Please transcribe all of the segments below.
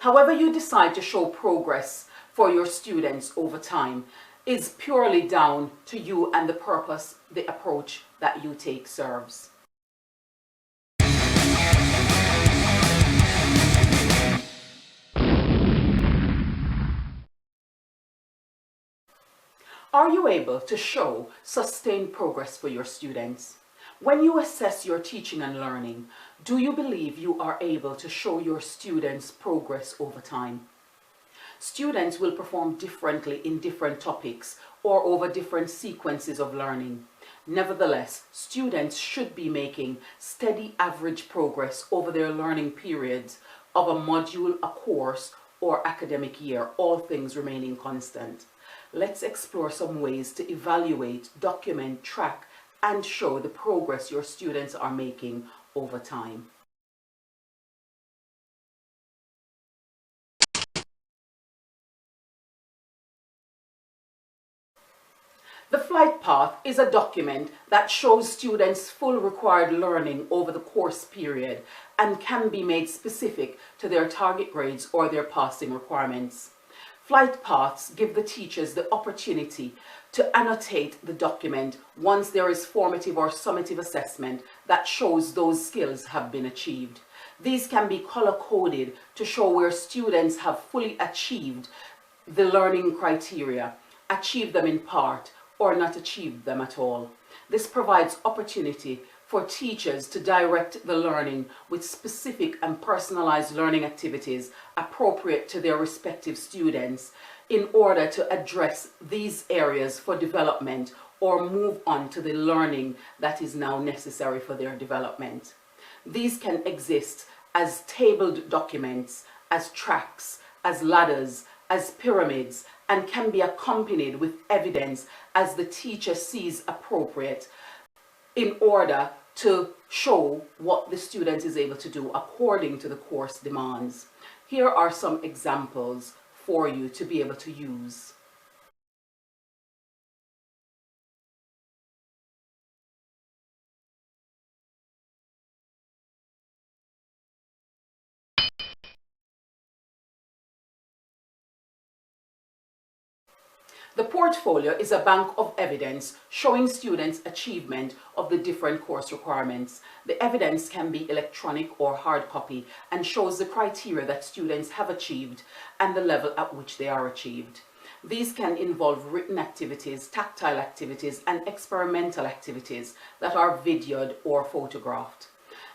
However you decide to show progress for your students over time is purely down to you and the purpose the approach that you take serves. Are you able to show sustained progress for your students? When you assess your teaching and learning, do you believe you are able to show your students progress over time? Students will perform differently in different topics or over different sequences of learning. Nevertheless, students should be making steady average progress over their learning periods of a module, a course, or academic year, all things remaining constant. Let's explore some ways to evaluate, document, track, and show the progress your students are making over time. The flight path is a document that shows students' full required learning over the course period and can be made specific to their target grades or their passing requirements. Flight paths give the teachers the opportunity to annotate the document once there is formative or summative assessment that shows those skills have been achieved. These can be color-coded to show where students have fully achieved the learning criteria, achieved them in part, or not achieved them at all. This provides opportunity for teachers to direct the learning with specific and personalized learning activities appropriate to their respective students in order to address these areas for development or move on to the learning that is now necessary for their development. These can exist as tabled documents, as tracks, as ladders, as pyramids, and can be accompanied with evidence as the teacher sees appropriate in order to show what the student is able to do according to the course demands. Here are some examples for you to be able to use. The portfolio is a bank of evidence showing students' achievement of the different course requirements. The evidence can be electronic or hard copy and shows the criteria that students have achieved and the level at which they are achieved. These can involve written activities, tactile activities, and experimental activities that are videoed or photographed.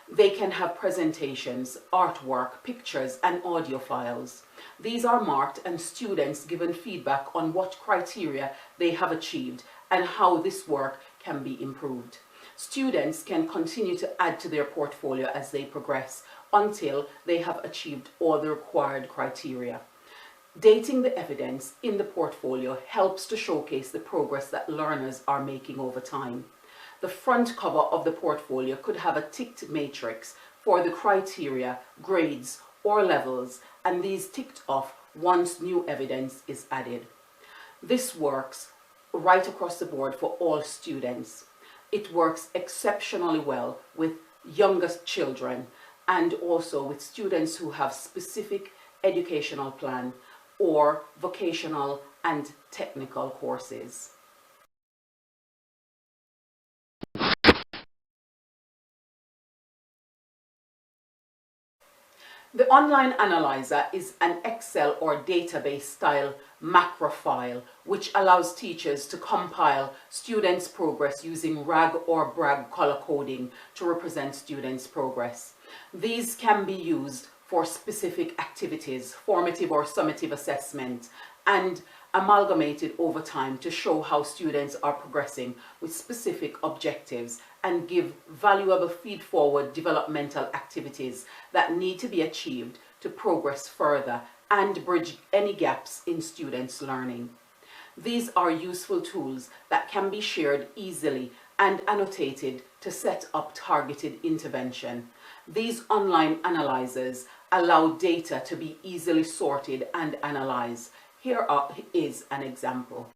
They can have presentations, artwork, pictures, and audio files. These are marked and students given feedback on what criteria they have achieved and how this work can be improved. Students can continue to add to their portfolio as they progress until they have achieved all the required criteria. Dating the evidence in the portfolio helps to showcase the progress that learners are making over time. The front cover of the portfolio could have a ticked matrix for the criteria, grades, or levels, and these ticked off once new evidence is added. This works right across the board for all students. It works exceptionally well with younger children and also with students who have specific educational plan or vocational and technical courses. The online analyzer is an Excel or database style macro file which allows teachers to compile students' progress using RAG or BRAG color coding to represent students' progress. These can be used for specific activities, formative or summative assessment, and amalgamated over time to show how students are progressing with specific objectives and give valuable feed-forward developmental activities that need to be achieved to progress further and bridge any gaps in students' learning. These are useful tools that can be shared easily and annotated to set up targeted intervention. These online analyzers allow data to be easily sorted and analyzed. Here is an example.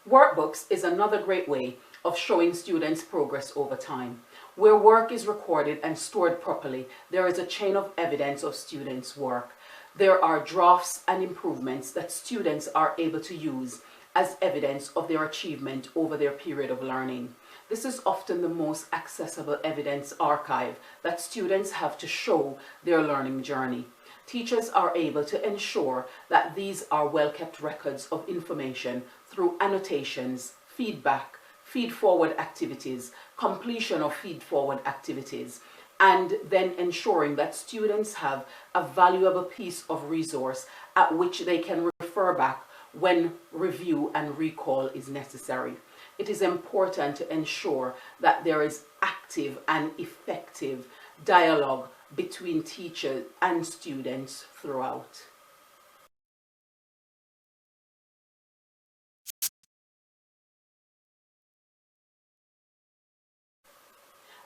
Workbooks is another great way of showing students' progress over time. Where work is recorded and stored properly, there is a chain of evidence of students' work. There are drafts and improvements that students are able to use as evidence of their achievement over their period of learning. This is often the most accessible evidence archive that students have to show their learning journey. Teachers are able to ensure that these are well-kept records of information through annotations, feedback, feed-forward activities, completion of feed-forward activities, and then ensuring that students have a valuable piece of resource at which they can refer back when review and recall is necessary. It is important to ensure that there is active and effective dialogue between teachers and students throughout.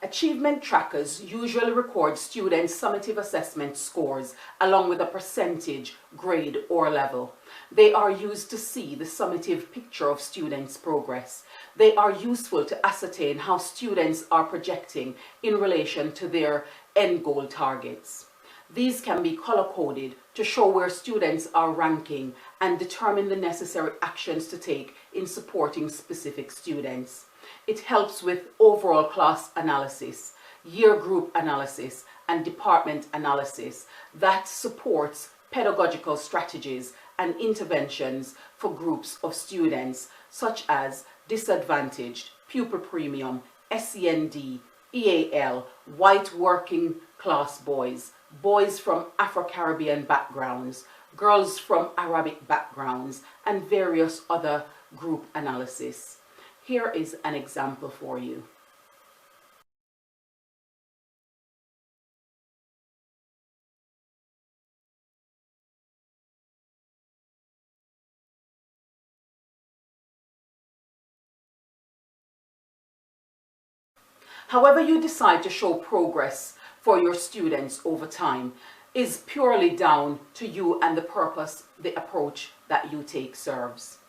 Achievement trackers usually record students' summative assessment scores along with a percentage, grade, or level. They are used to see the summative picture of students' progress. They are useful to ascertain how students are projecting in relation to their end goal targets. These can be color-coded to show where students are ranking and determine the necessary actions to take in supporting specific students. It helps with overall class analysis, year group analysis, and department analysis that supports pedagogical strategies and interventions for groups of students such as disadvantaged, pupil premium, SEND, EAL, white working class boys, boys from Afro-Caribbean backgrounds, girls from Arabic backgrounds, and various other group analysis. Here is an example for you. However you decide to show progress for your students over time is purely down to you and the purpose the approach that you take serves.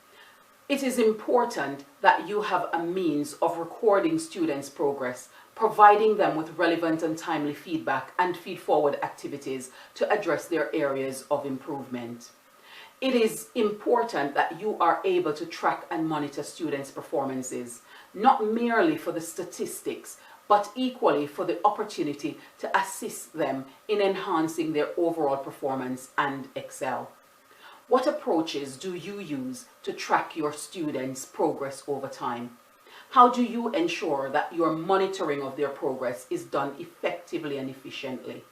It is important that you have a means of recording students' progress, providing them with relevant and timely feedback and feed-forward activities to address their areas of improvement. It is important that you are able to track and monitor students' performances, not merely for the statistics, but equally for the opportunity to assist them in enhancing their overall performance and excel. What approaches do you use to track your students' progress over time? How do you ensure that your monitoring of their progress is done effectively and efficiently?